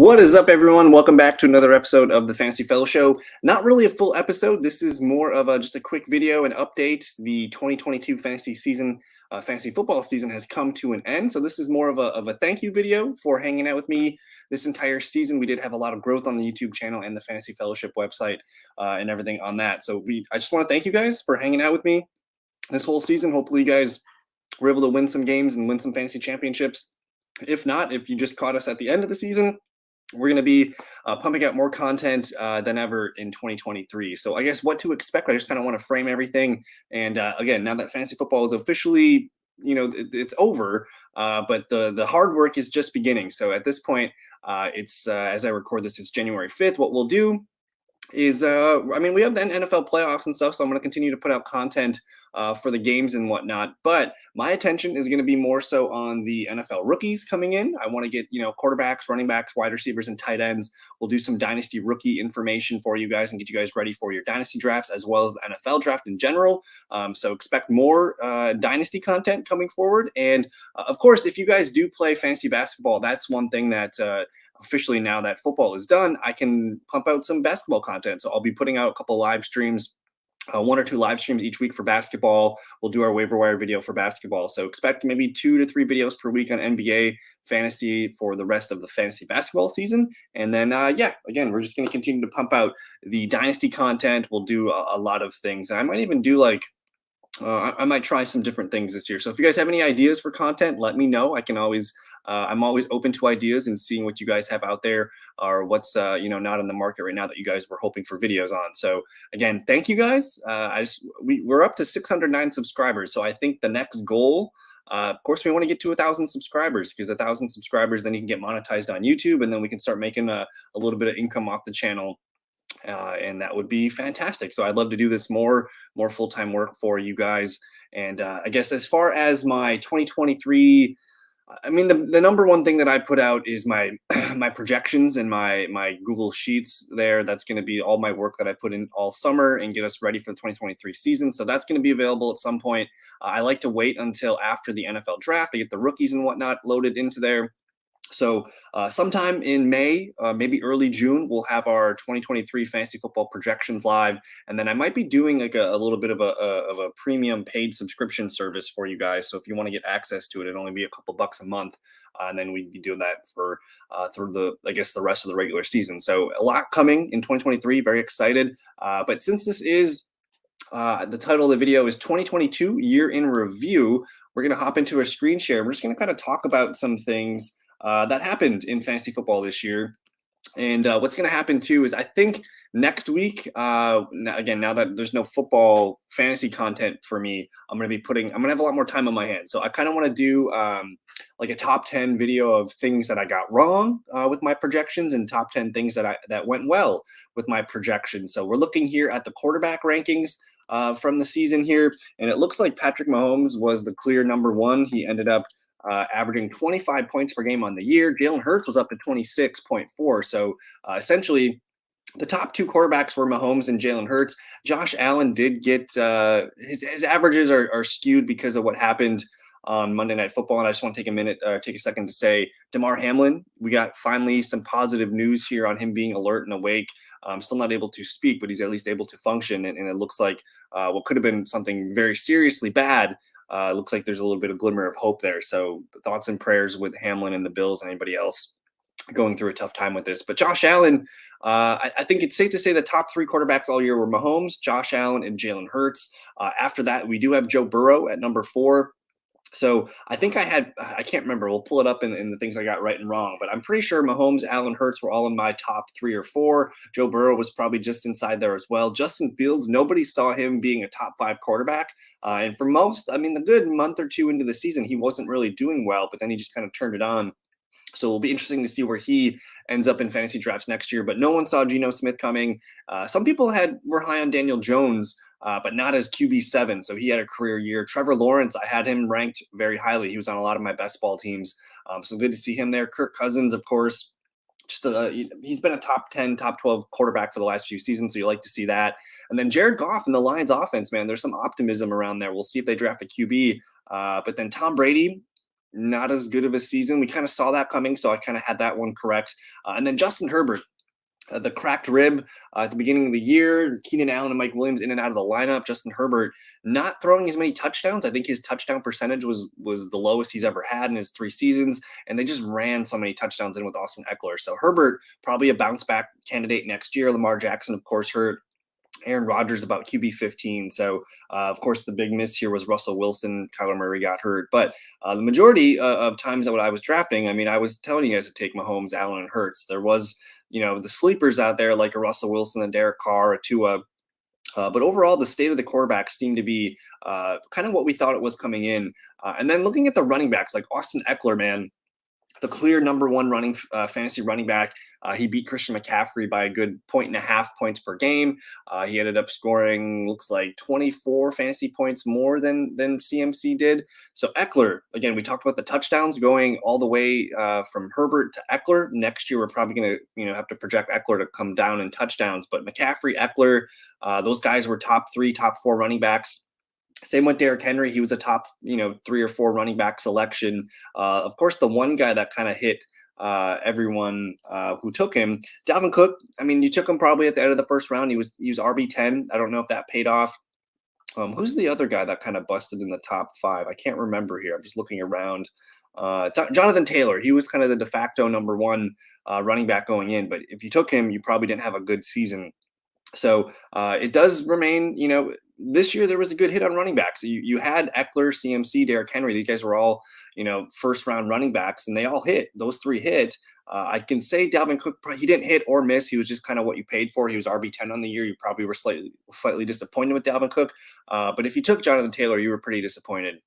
What is up, everyone? Welcome back to another episode of the Fantasy Fellow Show. Not really a full episode. This is more of just a quick video and update. The 2022 fantasy season, fantasy football season, has come to an end. So this is more of a thank you video for hanging out with me this entire season. We did have a lot of growth on the YouTube channel and the Fantasy Fellowship website and everything on that. So I just want to thank you guys for hanging out with me this whole season. Hopefully, you guys were able to win some games and win some fantasy championships. If not, if you just caught us at the end of the season, we're going to be pumping out more content than ever in 2023. So I guess what to expect, I just kind of want to frame everything. And again, now that fantasy football is officially, it's over, but the hard work is just beginning. So at this point, it's as I record this, it's January 5th. What we'll do is we have the NFL playoffs and stuff, so I'm going to continue to put out content for the games and whatnot, but my attention is going to be more so on the NFL rookies coming in. I want to get quarterbacks, running backs, wide receivers, and tight ends. We'll do some dynasty rookie information for you guys and get you guys ready for your dynasty drafts as well as the NFL draft in general. So expect more dynasty content coming forward. And of course, if you guys do play fantasy basketball, that's one thing that officially, now that football is done, I can pump out some basketball content. So I'll be putting out a couple live streams, 1 or 2 live streams each week for basketball. We'll do our waiver wire video for basketball. So expect maybe 2 to 3 videos per week on NBA fantasy for the rest of the fantasy basketball season. And then, again, we're just going to continue to pump out the dynasty content. We'll do a lot of things. And I might even do I might try some different things this year. So if you guys have any ideas for content, let me know. I can always, I'm always open to ideas and seeing what you guys have out there or what's, not in the market right now that you guys were hoping for videos on. So again, thank you guys. We're up to 609 subscribers. So I think the next goal, of course, we want to get to 1,000 subscribers, because 1,000 subscribers, then you can get monetized on YouTube, and then we can start making a little bit of income off the channel. And that would be fantastic. So I'd love to do this more full-time work for you guys. And I guess as far as my 2023, the number one thing that I put out is my my projections and my Google Sheets there. That's going to be all my work that I put in all summer and get us ready for the 2023 season. So that's going to be available at some point. I like to wait until after the NFL draft to get the rookies and whatnot loaded into there. So sometime in May, maybe early June, we'll have our 2023 fantasy football projections live. And then I might be doing like a little bit of a premium paid subscription service for you guys. So if you want to get access to it, it'll only be a couple bucks a month. And then we'd be doing that for through the rest of the regular season. So a lot coming in 2023. Very excited. But since this is the title of the video is 2022 Year in Review, we're going to hop into a screen share. We're just going to kind of talk about some things that happened in fantasy football this year. And what's going to happen too is I think next week, again, now that there's no football fantasy content for me, I'm going to have a lot more time on my hands. So I kind of want to do like a top 10 video of things that I got wrong with my projections and top 10 things that went well with my projections. So we're looking here at the quarterback rankings from the season here. And it looks like Patrick Mahomes was the clear number one. He ended up averaging 25 points per game on the year. Jalen Hurts was up to 26.4. So essentially, the top 2 quarterbacks were Mahomes and Jalen Hurts. Josh Allen did get his averages are skewed because of what happened on Monday Night Football. And I just want to take a second to say, Damar Hamlin, we got finally some positive news here on him being alert and awake. Still not able to speak, but he's at least able to function. And it looks like what could have been something very seriously bad. Looks like there's a little bit of glimmer of hope there. So thoughts and prayers with Hamlin and the Bills and anybody else going through a tough time with this. But Josh Allen, I think it's safe to say the top 3 quarterbacks all year were Mahomes, Josh Allen, and Jalen Hurts. After that, we do have Joe Burrow at number 4. So I think I can't remember. We'll pull it up in the things I got right and wrong, but I'm pretty sure Mahomes, Allen, Hurts were all in my top 3 or 4. Joe Burrow was probably just inside there as well. Justin Fields, nobody saw him being a top 5 quarterback. And for most, the good month or 2 into the season, he wasn't really doing well, but then he just kind of turned it on. So it'll be interesting to see where he ends up in fantasy drafts next year. But no one saw Geno Smith coming. Some people were high on Daniel Jones, but not as QB7. So he had a career year. Trevor Lawrence, I had him ranked very highly. He was on a lot of my best ball teams. So good to see him there. Kirk Cousins, of course, he's been a top 10, top 12 quarterback for the last few seasons. So you like to see that. And then Jared Goff and the Lions offense, man, there's some optimism around there. We'll see if they draft a QB. But then Tom Brady, not as good of a season. We kind of saw that coming, so I kind of had that one correct. And then Justin Herbert, the cracked rib at the beginning of the year. Keenan Allen and Mike Williams in and out of the lineup. Justin Herbert not throwing as many touchdowns. I think his touchdown percentage was the lowest he's ever had in his 3 seasons, and they just ran so many touchdowns in with Austin Eckler. So Herbert probably a bounce back candidate next year. Lamar Jackson, of course, hurt. Aaron Rodgers about QB 15. So, of course, the big miss here was Russell Wilson. Kyler Murray got hurt. But the majority of times that when I was drafting, I mean, I was telling you guys to take Mahomes, Allen, and Hurts. There was, the sleepers out there like a Russell Wilson, a Derek Carr, a Tua. But overall, the state of the quarterbacks seemed to be kind of what we thought it was coming in. And then looking at the running backs, like Austin Eckler, man, the clear number one fantasy running back. He beat Christian McCaffrey by a good 1.5 points per game. He ended up scoring, looks like 24 fantasy points more than CMC did. So Eckler, again, we talked about the touchdowns going all the way from Herbert to Eckler. Next year, we're probably going to have to project Eckler to come down in touchdowns. But McCaffrey, Eckler, those guys were top 3, top 4 running backs. Same with Derrick Henry. He was a top, 3 or 4 running back selection. Of course, the one guy that kind of hit everyone who took him, Dalvin Cook. I mean, you took him probably at the end of the first round. He was RB10. I don't know if that paid off. Who's the other guy that kind of busted in the top 5? I can't remember here. I'm just looking around. Jonathan Taylor. He was kind of the de facto number 1 running back going in. But if you took him, you probably didn't have a good season. So it does remain, this year there was a good hit on running backs. You had Eckler, CMC, Derrick Henry. These guys were all, first round running backs, and they all hit. Those 3 hit. I can say Dalvin Cook, he didn't hit or miss. He was just kind of what you paid for. He was RB10 on the year. You probably were slightly disappointed with Dalvin Cook. But if you took Jonathan Taylor, you were pretty disappointed.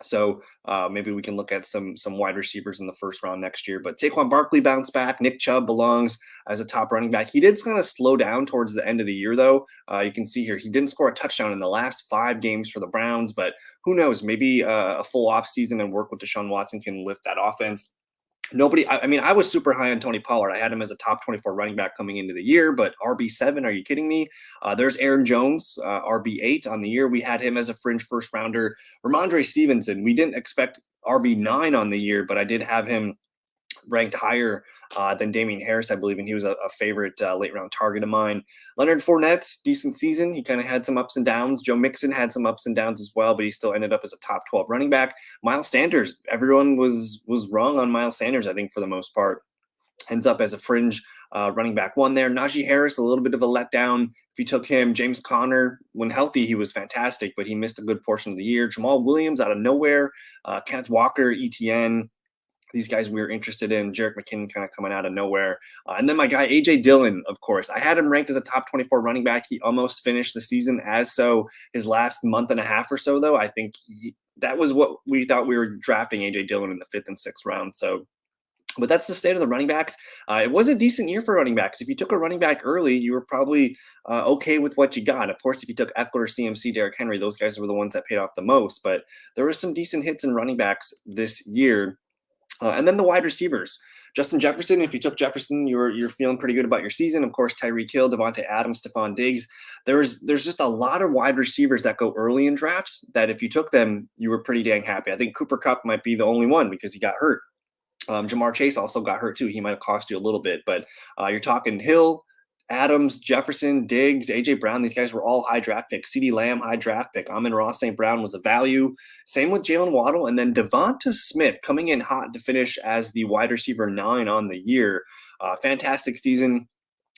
So maybe we can look at some wide receivers in the first round next year. But Saquon Barkley bounced back. Nick Chubb belongs as a top running back. He did kind of slow down towards the end of the year, though. You can see here he didn't score a touchdown in the last 5 games for the Browns. But who knows? Maybe a full off season and work with Deshaun Watson can lift that offense. I was super high on Tony Pollard. I had him as a top 24 running back coming into the year, but RB7, are you kidding me? There's Aaron Jones, RB8 on the year. We had him as a fringe first rounder. Ramondre Stevenson, we didn't expect RB9 on the year, but I did have him ranked higher than Damian Harris, I believe, and he was a favorite late round target of mine. Leonard Fournette, decent season. He kind of had some ups and downs. Joe Mixon had some ups and downs as well, but he still ended up as a top 12 running back. Miles Sanders, everyone was wrong on Miles Sanders, I think, for the most part. Ends up as a fringe running back 1 there. Najee Harris, a little bit of a letdown. If you took him, James Conner, when healthy, he was fantastic, but he missed a good portion of the year. Jamal Williams out of nowhere. Kenneth Walker, ETN. These guys we were interested in. Jerick McKinnon kind of coming out of nowhere. And then my guy, A.J. Dillon, of course. I had him ranked as a top 24 running back. He almost finished the season as so. His last month and a half or so, though, I think that was what we thought we were drafting A.J. Dillon in the 5th and 6th round. So, but that's the state of the running backs. It was a decent year for running backs. If you took a running back early, you were probably okay with what you got. Of course, if you took Eckler, CMC, Derrick Henry, those guys were the ones that paid off the most. But there were some decent hits in running backs this year. And then the wide receivers, Justin Jefferson. If you took Jefferson, you're feeling pretty good about your season. Of course, Tyreek Hill, Devontae Adams, Stephon Diggs. There's just a lot of wide receivers that go early in drafts that if you took them, you were pretty dang happy. I think Cooper Kupp might be the only one because he got hurt. Jamar Chase also got hurt too. He might have cost you a little bit, but you're talking Hill, Adams, Jefferson, Diggs, A.J. Brown. These guys were all high draft picks. CeeDee Lamb, high draft pick. Amon-Ra St. Brown was a value. Same with Jalen Waddle. And then Devonta Smith coming in hot to finish as the wide receiver 9 on the year. Fantastic season.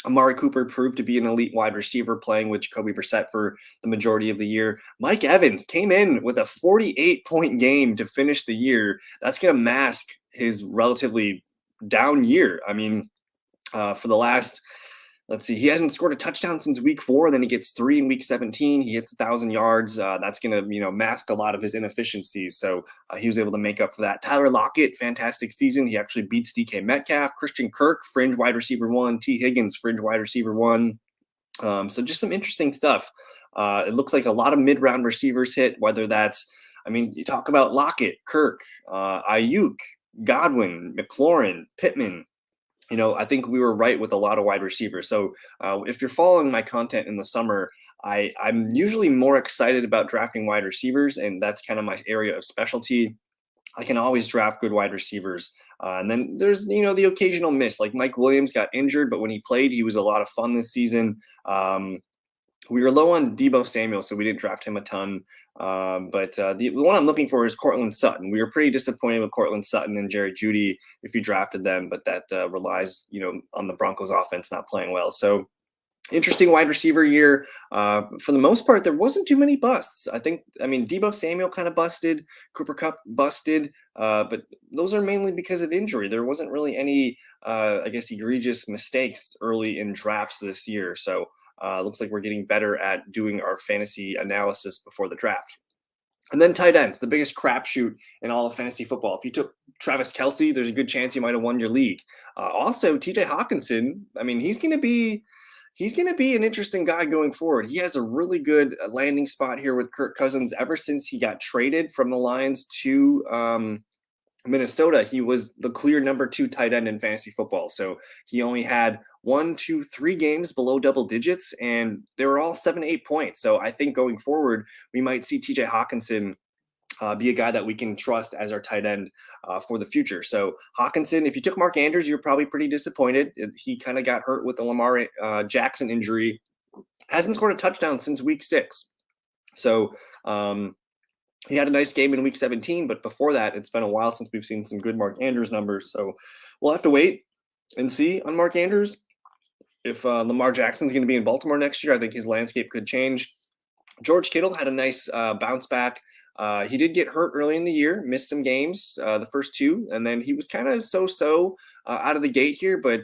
Amari Cooper proved to be an elite wide receiver playing with Jacoby Brissett for the majority of the year. Mike Evans came in with a 48-point game to finish the year. That's going to mask his relatively down year. I mean, for the last – let's see. He hasn't scored a touchdown since week 4. Then he gets 3 in week 17. He hits 1,000 yards. That's going to, mask a lot of his inefficiencies. So he was able to make up for that. Tyler Lockett, fantastic season. He actually beats DK Metcalf. Christian Kirk, fringe wide receiver 1. T. Higgins, fringe wide receiver 1. So just some interesting stuff. It looks like a lot of mid-round receivers hit, whether that's, you talk about Lockett, Kirk, Ayuk, Godwin, McLaurin, Pittman. I think we were right with a lot of wide receivers. So if you're following my content in the summer, I'm usually more excited about drafting wide receivers, and that's kind of my area of specialty. I can always draft good wide receivers. And then there's, the occasional miss. Like Mike Williams got injured, but when he played, he was a lot of fun this season. We were low on Deebo Samuel, so we didn't draft him a ton. But the one I'm looking for is Cortland Sutton. We were pretty disappointed with Cortland Sutton and Jerry Jeudy if you drafted them, but that relies, on the Broncos offense not playing well. So interesting wide receiver year. For the most part, there wasn't too many busts. I mean, Deebo Samuel kind of busted, Cooper Kupp busted, but those are mainly because of injury. There wasn't really any, I guess, egregious mistakes early in drafts this year. So looks like we're getting better at doing our fantasy analysis before the draft. And then tight ends, the biggest crapshoot in all of fantasy football. If you took Travis Kelce, there's a good chance you might have won your league. Also, TJ Hawkinson, I mean, he's going to be an interesting guy going forward. He has a really good landing spot here with Kirk Cousins. Ever since he got traded from the Lions to Minnesota, he was the clear number 2 tight end in fantasy football. So he only had 1, 2, 3 games below double digits, and they were all 7, 8 points. So I think going forward, we might see TJ Hawkinson be a guy that we can trust as our tight end for the future. So Hawkinson, if you took Mark Andrews, you're probably pretty disappointed. He kind of got hurt with the Lamar Jackson injury. Hasn't scored a touchdown since week 6. So he had a nice game in week 17, but before that, it's been a while since we've seen some good Mark Andrews numbers. So we'll have to wait and see on Mark Andrews. If Lamar Jackson's going to be in Baltimore next year, I think his landscape could change. George Kittle had a nice bounce back. He did get hurt early in the year, missed some games, the first 2, and then he was kind of so-so out of the gate here, but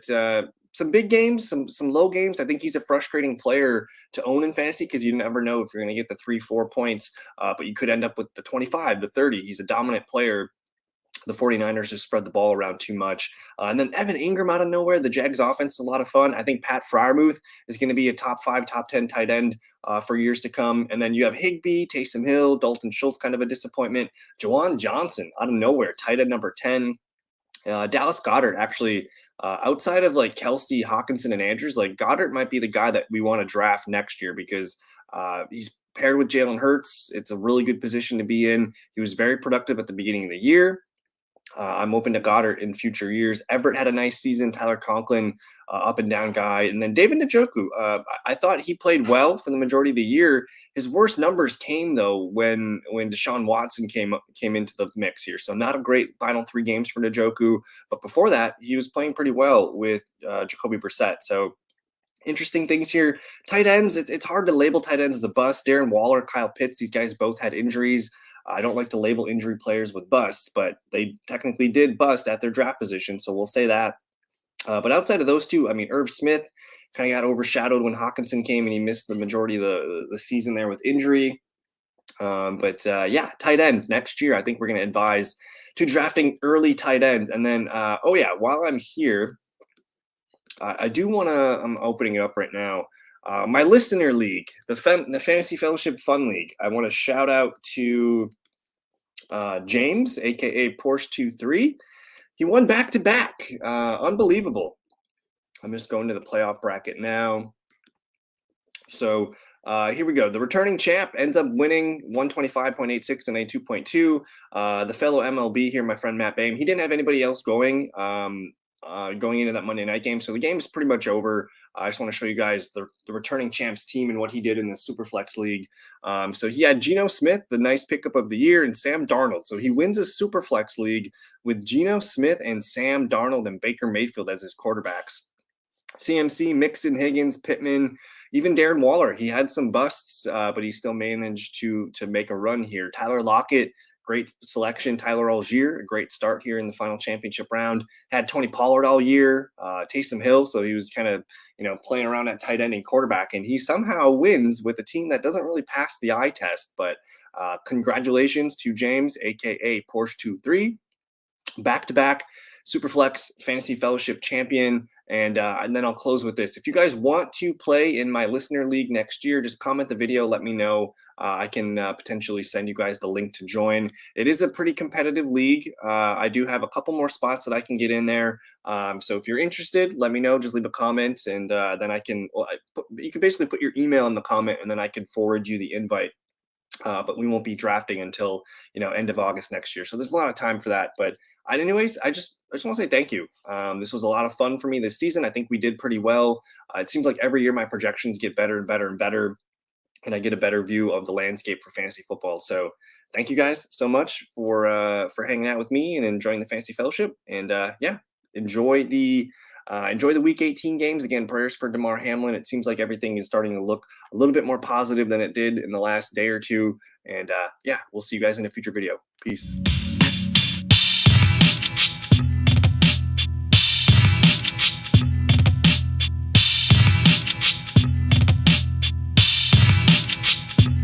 some big games, some low games. I think he's a frustrating player to own in fantasy because you never know if you're going to get the 3-4 points, but you could end up with the 25, the 30. He's a dominant player. The 49ers just spread the ball around too much. And then Evan Ingram out of nowhere. The Jags offense is a lot of fun. I think Pat Freiermuth is going to be a top 5, top 10 tight end for years to come. And then you have Higbee, Taysom Hill, Dalton Schultz, kind of a disappointment. Jawan Johnson out of nowhere, tight end number 10. Dallas Goedert, actually, outside of like Kelce, Hawkinson, and Andrews, like Goddard might be the guy that we want to draft next year because he's paired with Jalen Hurts. It's a really good position to be in. He was very productive at the beginning of the year. I'm open to Goddard in future years. Everett had a nice season. Tyler Conklin, up and down guy. And then David Njoku. I thought he played well for the majority of the year. His worst numbers came, though, when Deshaun Watson came into the mix here. So not a great final 3 games for Njoku. But before that, he was playing pretty well with Jacoby Brissett. So interesting things here. Tight ends, it's hard to label tight ends as a bust. Darren Waller, Kyle Pitts, these guys both had injuries. I don't like to label injury players with bust, but they technically did bust at their draft position, so we'll say that. But outside of those two, I mean, Irv Smith kind of got overshadowed when Hawkinson came and he missed the majority of the season there with injury. Yeah, tight end next year, I think we're going to advise to drafting early tight ends. And then, while I'm here, I do want to, I'm opening it up right now. My listener league, the Fantasy Fellowship Fun League. I want to shout out to James, aka Porsche23. He won back-to-back. Unbelievable. I'm just going to the playoff bracket now. So here we go. The returning champ ends up winning 125.86 and a 2.2. The fellow MLB here, my friend Matt Boehm, he didn't have anybody else going into that Monday night game. So the game is pretty much over. I just want to show you guys the returning champs team and what he did in the Superflex League. So he had Geno Smith, the nice pickup of the year, and Sam Darnold. So he wins a Superflex League with Geno Smith and Sam Darnold and Baker Mayfield as his quarterbacks. CMC, Mixon, Higgins, Pittman, even Darren Waller. He had some busts, but he still managed to make a run here. Tyler Lockett, great selection. Tyler Algier, a great start here in the final championship round. Had Tony Pollard all year. Taysom Hill, so he was kind of playing around at tight end and quarterback, and he somehow wins with a team that doesn't really pass the eye test. But congratulations to James, aka Porsche23, back-to-back Superflex Fantasy Fellowship champion. And then I'll close with this. If you guys want to play in my listener league next year, just comment the video, let me know. I can potentially send you guys the link to join. It is a pretty competitive league. I do have a couple more spots that I can get in there. So if you're interested, let me know. Just leave a comment, and then I can, you can basically put your email in the comment, and then I can forward you the invite. but we won't be drafting until end of August next year. So there's a lot of time for that. But anyways, I just want to say thank you. This was a lot of fun for me this season. I think we did pretty well. It seems like every year my projections get better and better and better, and I get a better view of the landscape for fantasy football. So thank you guys so much for hanging out with me and enjoying the Fantasy Fellowship. And yeah, enjoy the Week 18 games. Again, prayers for Damar Hamlin. It seems like everything is starting to look a little bit more positive than it did in the last day or two. And yeah, we'll see you guys in a future video. Peace.